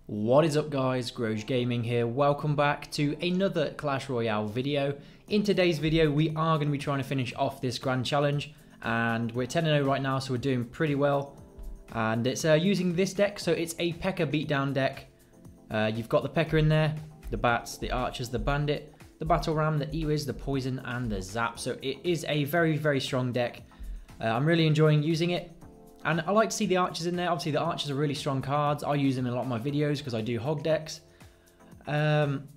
What is up guys, Groge Gaming here. Welcome back to another Clash Royale video. In today's video we are going to be trying to finish off this grand challenge, and we're 10-0 right now, so we're doing pretty well. And it's using this deck, so it's a PEKKA beatdown deck. You've got the PEKKA in there, the bats, the archers, the bandit, the battle ram, the Ewiz, the poison and the zap. So it is a very strong deck. I'm really enjoying using it, and I like to see the archers in there. Obviously the archers are really strong cards. I use them in a lot of my videos because I do hog decks. And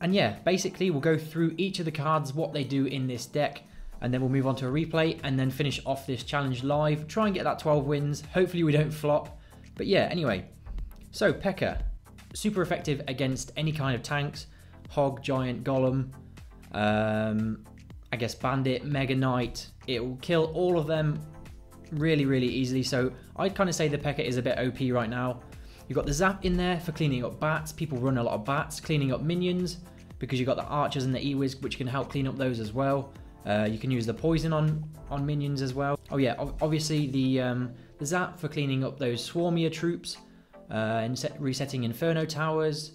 yeah, basically we'll go through each of the cards, what they do in this deck, and then we'll move on to a replay and then finish off this challenge live. Try and get that 12 wins. Hopefully we don't flop. But yeah, anyway. So PEKKA, super effective against any kind of tanks. Hog, giant, golem, I guess bandit, mega knight. It will kill all of them really easily. So I'd kind of say the PEKKA is a bit OP right now. You've got the zap in there for cleaning up bats. People run a lot of bats, cleaning up minions, because you've got the archers and the Ewiz, which can help clean up those as well. You can use the poison on minions as well. Oh yeah, obviously the zap for cleaning up those swarmier troops, and resetting inferno towers.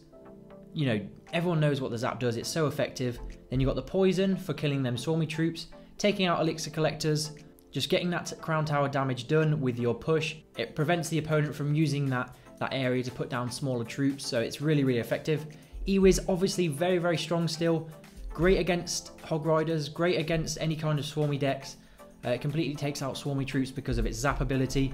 You know, everyone knows what the zap does. It's so effective. Then you've got the poison for killing them swarmy troops, taking out elixir collectors, just getting that crown tower damage done with your push. It prevents the opponent from using that area to put down smaller troops, so it's really effective. Ewiz obviously very strong still. Great against hog riders, great against any kind of swarmy decks. It completely takes out swarmy troops because of its zap ability.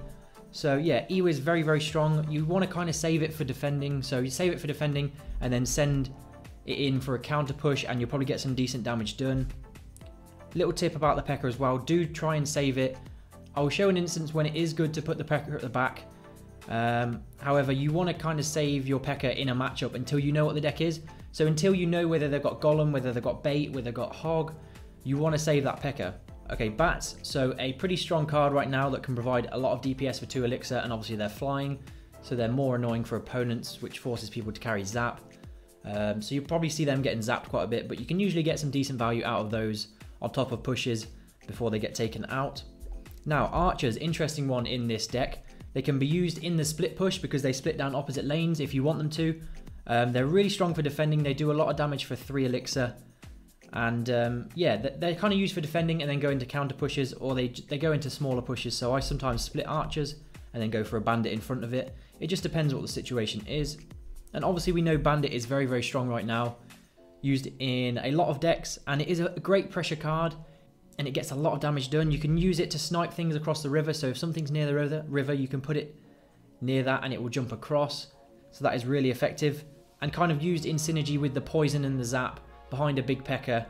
So yeah, Ewiz very strong. You want to kind of save it for defending, so you save it for defending and then send it in for a counter push, and you'll probably get some decent damage done. Little tip about the PEKKA as well, do try and save it. I will show an instance when it is good to put the PEKKA at the back. However, you want to kind of save your PEKKA in a matchup until you know what the deck is. So until you know whether they've got golem, whether they've got bait, whether they've got hog, you want to save that PEKKA. Okay, bats. So a pretty strong card right now that can provide a lot of DPS for 2 elixir, and obviously they're flying, so they're more annoying for opponents, which forces people to carry zap. So you'll probably see them getting zapped quite a bit, but you can usually get some decent value out of those on top of pushes before they get taken out. Now, archers, interesting one in this deck. They can be used in the split push because they split down opposite lanes if you want them to. They're really strong for defending. They do a lot of damage for 3 elixir. And yeah, they're kind of used for defending and then go into counter pushes, or they go into smaller pushes. So I sometimes split archers and then go for a bandit in front of it. It just depends what the situation is. And obviously we know bandit is very strong right now, used in a lot of decks, and it is a great pressure card, and it gets a lot of damage done. You can use it to snipe things across the river, so if something's near the river you can put it near that and it will jump across. So that is really effective, and kind of used in synergy with the poison and the zap behind a big PEKKA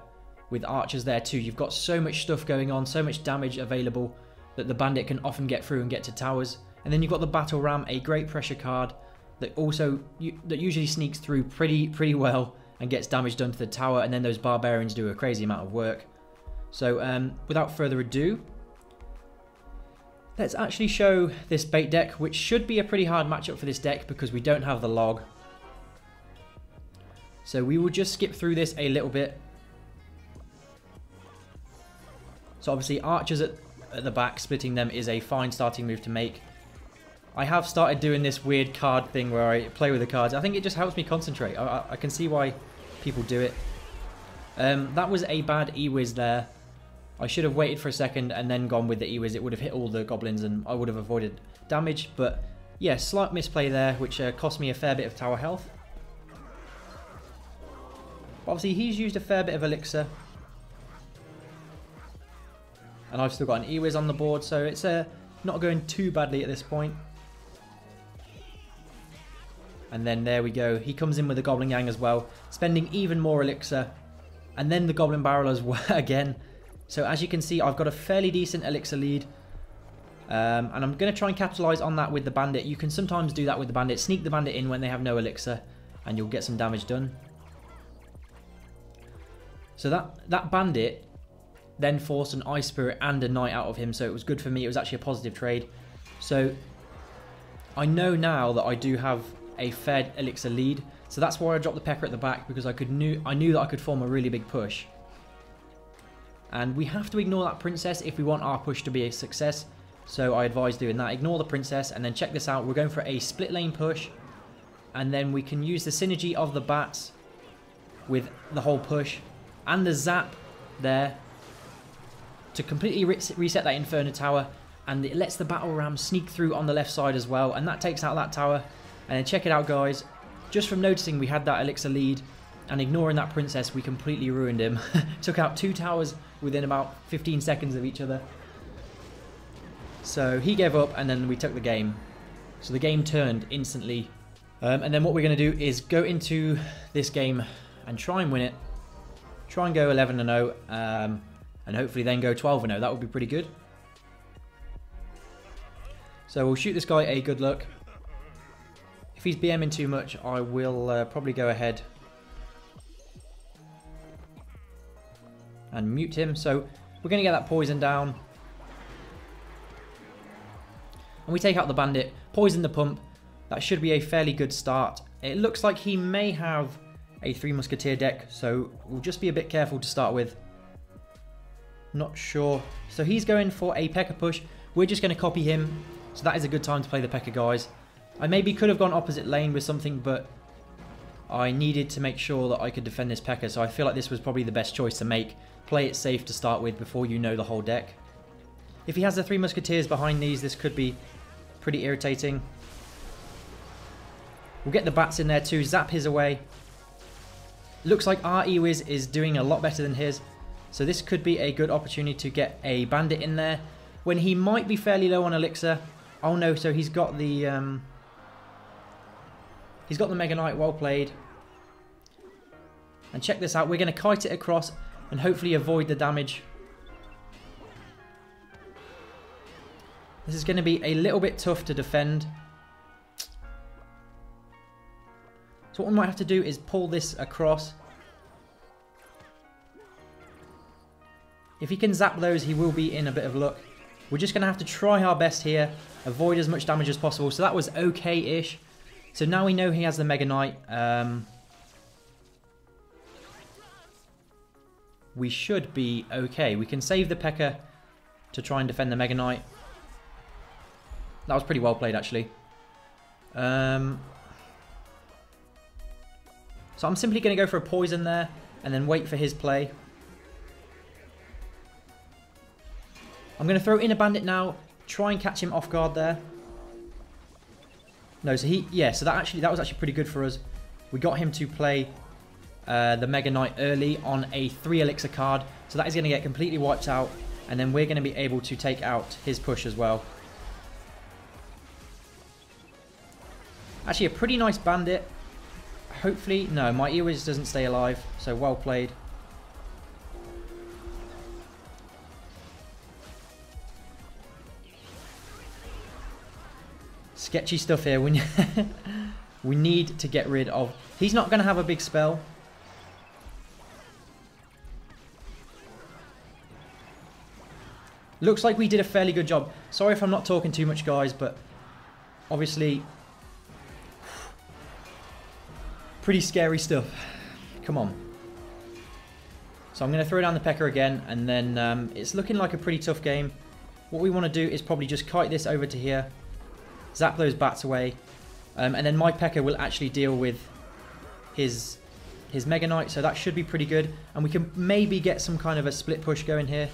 with archers there too. You've got so much stuff going on, so much damage available that the bandit can often get through and get to towers. And then you've got the battle ram, a great pressure card that also that usually sneaks through pretty well and gets damage done to the tower, and then those barbarians do a crazy amount of work. So without further ado, let's actually show this bait deck, which should be a pretty hard matchup for this deck because we don't have the log. So we will just skip through this a little bit. So obviously archers at the back, splitting them is a fine starting move to make. I have started doing this weird card thing where I play with the cards. I think it just helps me concentrate. I can see why people do it. That was a bad Ewiz there. I should have waited for a second and then gone with the Ewiz. It would have hit all the goblins and I would have avoided damage. But yeah, slight misplay there, which cost me a fair bit of tower health. Obviously he's used a fair bit of elixir. And I've still got an Ewiz on the board, so it's not going too badly at this point. And then there we go. He comes in with the Goblin Gang as well, spending even more elixir. And then the Goblin Barrel as well again. So as you can see, I've got a fairly decent elixir lead. And I'm going to try and capitalize on that with the bandit. You can sometimes do that with the bandit. Sneak the bandit in when they have no elixir, and you'll get some damage done. So that bandit then forced an Ice Spirit and a Knight out of him, so it was good for me. It was actually a positive trade. So I know now that I do have a fair elixir lead, so that's why I dropped the PEKKA at the back, because I knew that I could form a really big push. And we have to ignore that princess if we want our push to be a success. So I advise doing that. Ignore the princess, and then check this out. We're going for a split lane push, and then we can use the synergy of the bats with the whole push and the zap there to completely reset that Inferno tower, and it lets the battle ram sneak through on the left side as well, and that takes out that tower. And then check it out, guys. Just from noticing we had that elixir lead and ignoring that princess, we completely ruined him. Took out 2 towers within about 15 seconds of each other. So he gave up, and then we took the game. So the game turned instantly. And then what we're going to do is go into this game and try and win it. Try and go 11-0, and hopefully then go 12-0. That would be pretty good. So we'll shoot this guy a good luck. If he's BMing too much, I will probably go ahead and mute him. So we're going to get that poison down. And we take out the bandit, poison the pump. That should be a fairly good start. It looks like he may have a 3 Musketeer deck, so we'll just be a bit careful to start with. Not sure. So he's going for a P.E.KKA push. We're just going to copy him. So that is a good time to play the P.E.KKA, guys. I maybe could have gone opposite lane with something, but I needed to make sure that I could defend this P.E.KKA, so I feel like this was probably the best choice to make. Play it safe to start with before you know the whole deck. If he has the 3 Musketeers behind these, this could be pretty irritating. We'll get the bats in there too, zap his away. Looks like our Ewiz is doing a lot better than his, so this could be a good opportunity to get a bandit in there when he might be fairly low on elixir. Oh no, so he's got the Mega Knight. Well played. And check this out, we're going to kite it across and hopefully avoid the damage. This is going to be a little bit tough to defend. So what we might have to do is pull this across. If he can zap those, he will be in a bit of luck. We're just going to have to try our best here, avoid as much damage as possible. So that was okay-ish. So now we know he has the Mega Knight. We should be okay. We can save the P.E.KKA to try and defend the Mega Knight. That was pretty well played, actually. So I'm simply going to go for a poison there and then wait for his play. I'm going to throw in a bandit now, try and catch him off guard there. No, so so that was actually pretty good for us. We got him to play the Mega Knight early on a 3 elixir card, so that is going to get completely wiped out, and then we're going to be able to take out his push as well. Actually, a pretty nice bandit. Hopefully, no, my Ewiz doesn't stay alive, so well played. Sketchy stuff here. We need to get rid of... He's not going to have a big spell. Looks like we did a fairly good job. Sorry if I'm not talking too much, guys, but obviously... pretty scary stuff. Come on. So I'm going to throw down the P.E.KKA again, and then it's looking like a pretty tough game. What we want to do is probably just kite this over to here. Zap those bats away. And then my P.E.KKA will actually deal with his Mega Knight, so that should be pretty good. And we can maybe get some kind of a split push going here.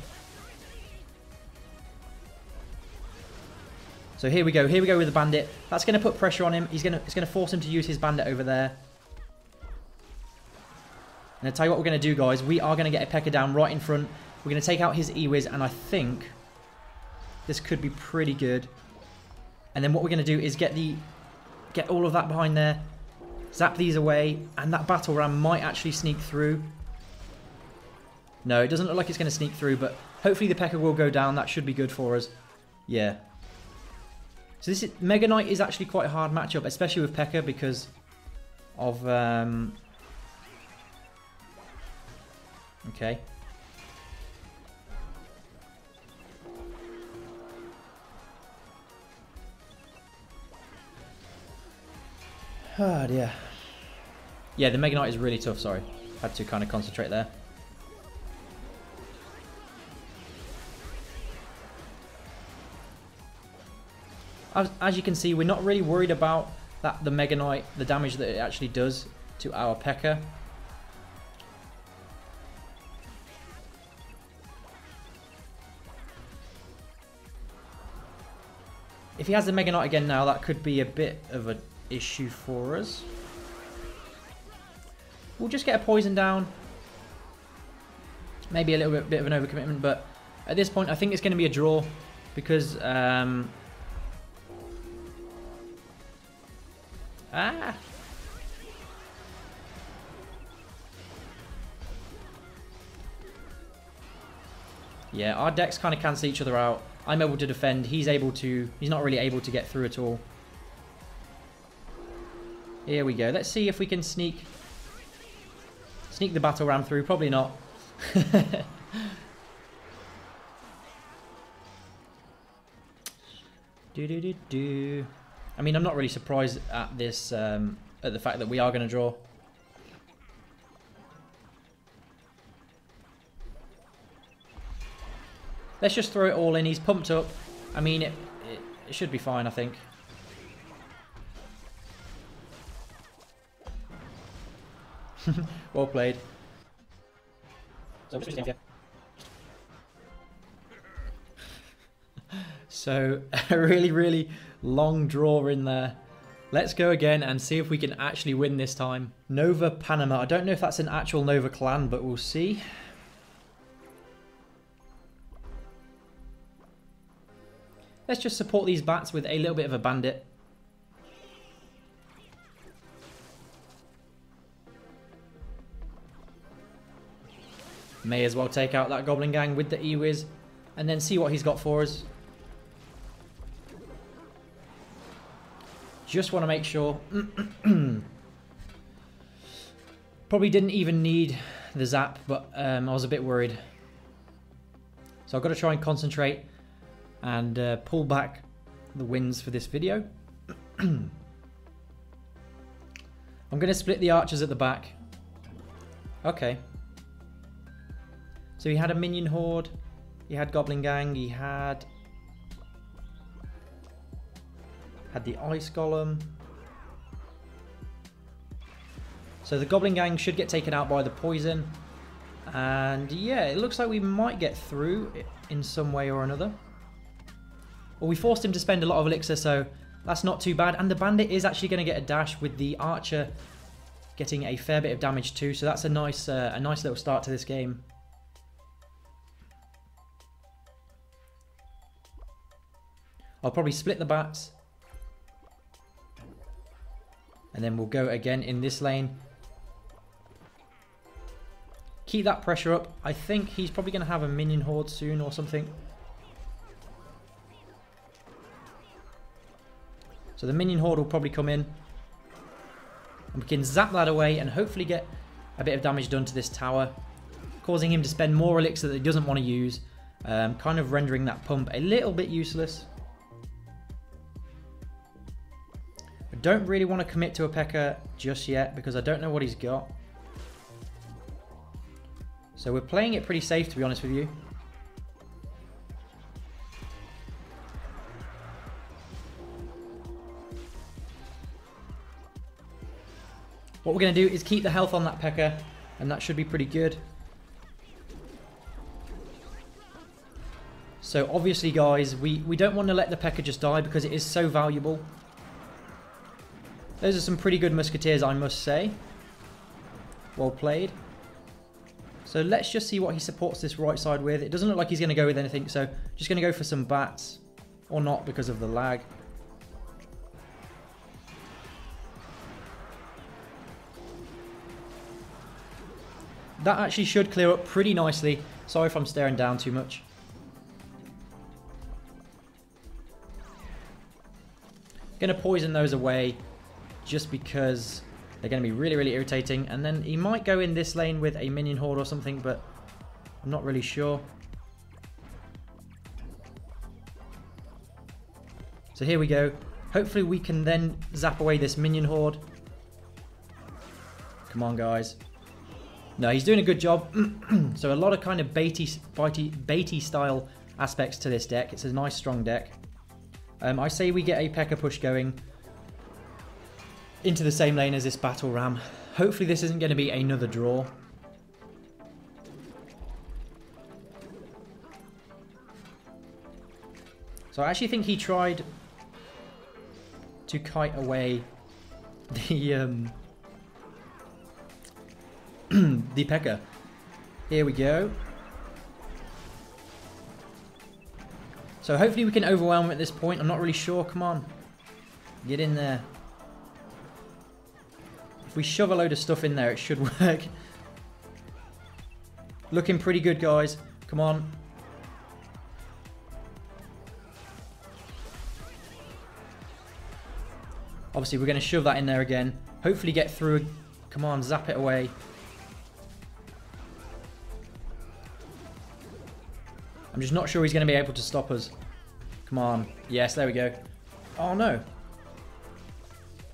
So here we go with the bandit. That's going to put pressure on him. It's going to force him to use his bandit over there. And I'll tell you what we're going to do, guys. We are going to get a P.E.KKA down right in front. We're going to take out his Ewiz, and I think this could be pretty good. And then what we're going to do is get all of that behind there, zap these away, and that battle ram might actually sneak through. No, it doesn't look like it's going to sneak through, but hopefully the P.E.KKA will go down. That should be good for us. Yeah. So this Mega Knight is actually quite a hard matchup, especially with P.E.KKA because of... Okay. Oh dear. Yeah, the Mega Knight is really tough, sorry. Had to kind of concentrate there. As you can see, we're not really worried about the Mega Knight, the damage that it actually does to our P.E.K.K.A. If he has the Mega Knight again now, that could be a bit of an issue for us. We'll just get a poison down. Maybe a little bit of an overcommitment, but at this point I think it's going to be a draw because yeah, our decks kind of cancel each other out. I'm able to defend, he's not really able to get through at all. Here we go. Let's see if we can sneak the battle ram through. Probably not. I mean, I'm not really surprised at this, at the fact that we are going to draw. Let's just throw it all in. He's pumped up. I mean, it should be fine, I think. Well played. So, a really, really long draw in there. Let's go again and see if we can actually win this time. Nova Panama. I don't know if that's an actual Nova clan, but we'll see. Let's just support these bats with a little bit of a bandit. May as well take out that Goblin Gang with the Ewiz and then see what he's got for us. Just want to make sure. Probably didn't even need the zap, but I was a bit worried. So I've got to try and concentrate and pull back the wins for this video. I'm going to split the archers at the back. Okay. So he had a minion horde, he had Goblin Gang, he had the Ice Golem. So the Goblin Gang should get taken out by the poison. And yeah, it looks like we might get through in some way or another. Well, we forced him to spend a lot of elixir, so that's not too bad. And the bandit is actually going to get a dash with the archer getting a fair bit of damage too. So that's a nice little start to this game. I'll probably split the bats. And then we'll go again in this lane. Keep that pressure up. I think he's probably going to have a minion horde soon or something. So the minion horde will probably come in. And we can zap that away and hopefully get a bit of damage done to this tower. Causing him to spend more elixir that he doesn't want to use. Kind of rendering that pump a little bit useless. I don't really want to commit to a P.E.K.K.A. just yet because I don't know what he's got. So we're playing it pretty safe, to be honest with you. What we're going to do is keep the health on that P.E.K.K.A. and that should be pretty good. So obviously, guys, we don't want to let the P.E.K.K.A. just die because it is so valuable. Those are some pretty good musketeers, I must say. Well played. So let's just see what he supports this right side with. It doesn't look like he's going to go with anything, so just going to go for some bats. Or not because of the lag. That actually should clear up pretty nicely. Sorry if I'm staring down too much. Going to poison those away just because they're going to be really, really irritating. And then he might go in this lane with a minion horde or something, but I'm not really sure. So here we go. Hopefully we can then zap away this minion horde. Come on, guys. No, he's doing a good job. So a lot of kind of baity style aspects to this deck. It's a nice strong deck. I say we get a PEKKA push going into the same lane as this battle ram. Hopefully this isn't going to be another draw. So I actually think he tried to kite away the the PEKKA. Here we go. So hopefully we can overwhelm him at this point. I'm not really sure. Come on. Get in there. If we shove a load of stuff in there, it should work. Looking pretty good, guys. Come on. Obviously, we're going to shove that in there again. Hopefully get through. Come on, zap it away. I'm just not sure he's going to be able to stop us. Come on. Yes, there we go. Oh, no.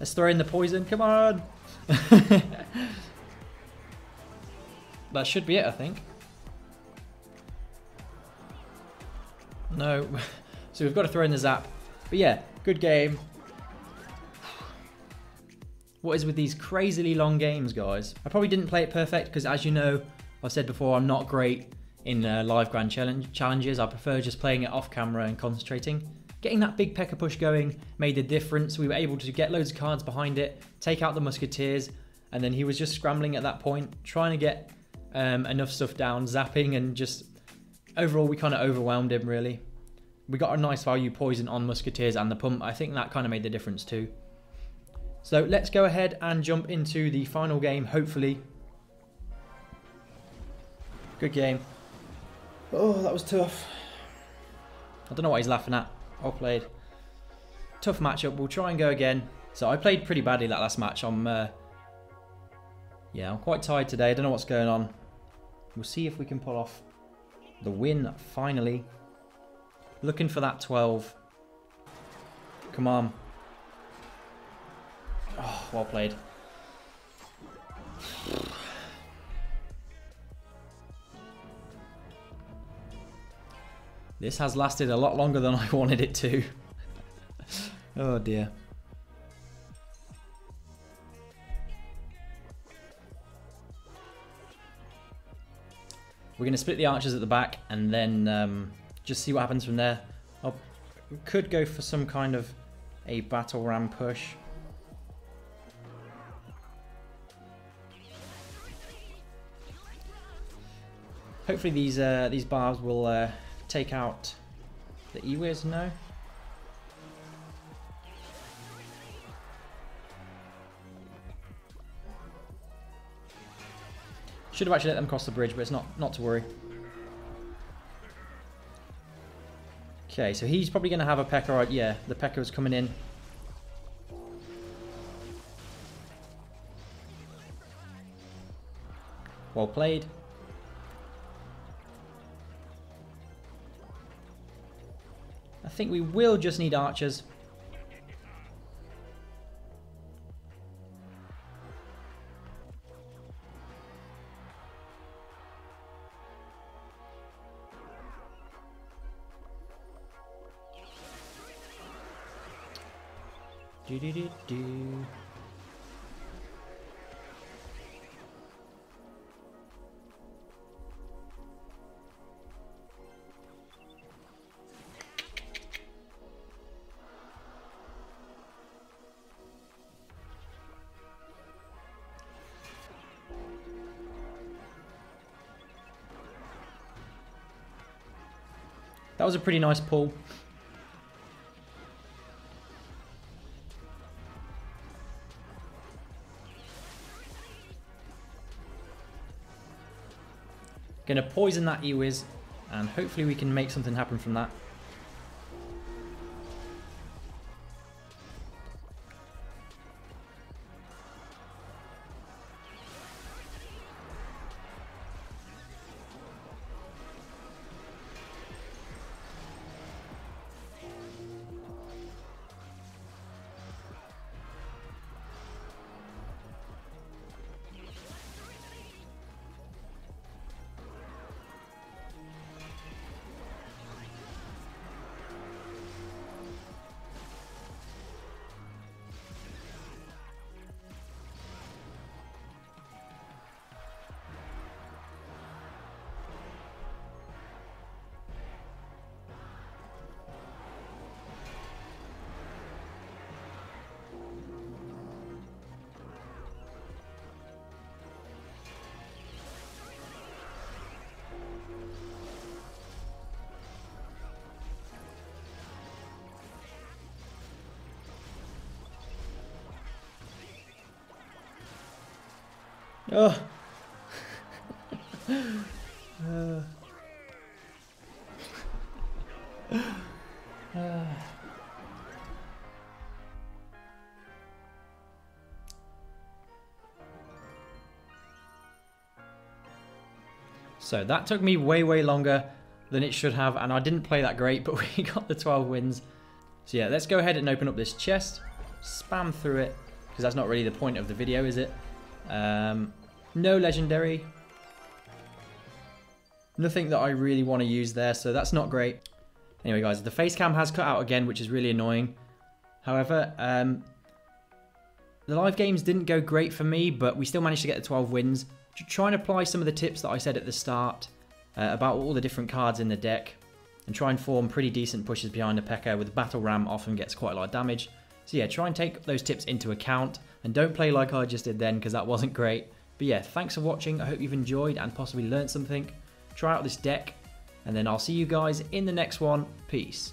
Let's throw in the poison. Come on. That should be it, I think. No. So we've got to throw in the zap. But yeah, good game. What is with these crazily long games, guys? I probably didn't play it perfect because, as you know, I've said before, I'm not great in live grand challenges. I prefer just playing it off camera and concentrating. Getting that big PEKKA push going made a difference. We were able to get loads of cards behind it, take out the musketeers, and then he was just scrambling at that point, trying to get enough stuff down, zapping, and just overall we kind of overwhelmed him, really. We got a nice value poison on musketeers and the pump. I think that kind of made the difference too. So let's go ahead and jump into the final game, hopefully. Good game. Oh, that was tough. I don't know what he's laughing at. Well played. Tough matchup. We'll try and go again. So I played pretty badly that last match. I'm quite tired today. I don't know what's going on. We'll see if we can pull off the win finally. Looking for that 12. Come on. Oh, well played. This has lasted a lot longer than I wanted it to. Oh dear. We're going to split the archers at the back and then just see what happens from there. We could go for some kind of a battle ram push. Hopefully these barbs will take out the Ewiz, no? Should have actually let them cross the bridge, but it's not to worry. Okay, so he's probably going to have a PEKKA, right? Yeah, the PEKKA is coming in. Well played. I think we will just need archers. Do. That was a pretty nice pull. Gonna poison that Ewiz, and hopefully we can make something happen from that. Oh. So that took me way longer than it should have, and I didn't play that great, but we got the 12 wins. So yeah, let's go ahead and open up this chest, spam through it, because that's not really the point of the video, is it? No legendary. Nothing that I really want to use there, so that's not great. Anyway guys, the face cam has cut out again, which is really annoying. However, the live games didn't go great for me, but we still managed to get the 12 wins. Try and apply some of the tips that I said at the start about all the different cards in the deck, and try and form pretty decent pushes behind a PEKKA with Battle Ram often gets quite a lot of damage. So yeah, try and take those tips into account, and don't play like I just did then, because that wasn't great. But yeah, thanks for watching. I hope you've enjoyed and possibly learned something. Try out this deck, and then I'll see you guys in the next one. Peace.